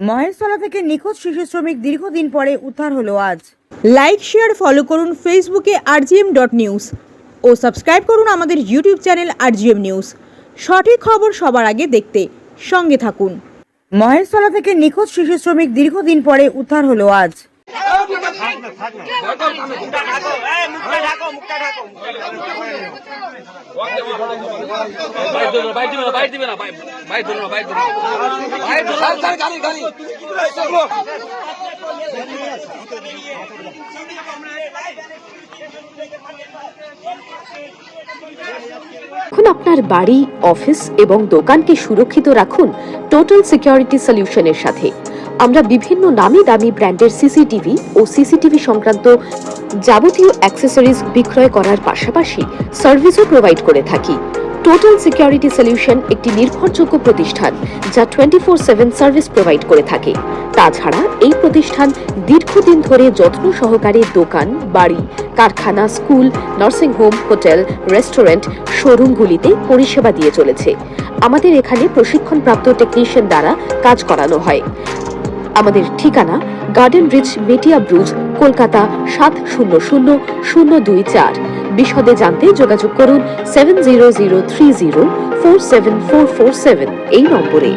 মহেশতলা থেকে নিখোঁজ শিশু শ্রমিক দীর্ঘদিন পরে উদ্ধার হলো আজ। লাইক শেয়ার ফলো করুন ফেসবুকে rgm.news ও সাবস্ক্রাইব করুন আমাদের ইউটিউব চ্যানেল rgm নিউজ। সঠিক খবর সবার আগে দেখতে সঙ্গে থাকুন। মহেশতলা থেকে নিখোঁজ শিশু শ্রমিক দীর্ঘদিন পরে উদ্ধার হলো আজ। এখন আপনার বাড়ি, অফিস এবং দোকানকে সুরক্ষিত রাখুন টোটাল সিকিউরিটি সলিউশনের সাথে। আমরা বিভিন্ন নামি দামি ব্র্যান্ডের সিসিটিভি ও সিসিটিভি সংক্রান্ত যাবতীয় অ্যাক্সেসরিজ বিক্রয় করার পাশাপাশি সার্ভিসও প্রোভাইড করে থাকি। টোটাল সিকিউরিটি সলিউশন একটি নির্ভরযোগ্য প্রতিষ্ঠান যা 24/7 সার্ভিস প্রোভাইড করে থাকে। তাছাড়া এই প্রতিষ্ঠান দীর্ঘদিন ধরে যত্ন সহকারে দোকান, বাড়ি, কারখানা, school, nursing home, hotel, restaurant, শোরুমগুলিতে পরিষেবা দিয়ে চলেছে। আমাদের এখানে প্রশিক্ষণপ্রাপ্ত টেকনিশিয়ান দ্বারা কাজ করানো হয়। আমাদের ঠিকানা গার্ডেন রিচ, মেটিয়া ব্রুজ, কলকাতা 700024। বিশদে জানতে যোগাযোগ করুন 7003047447 এই নম্বরে।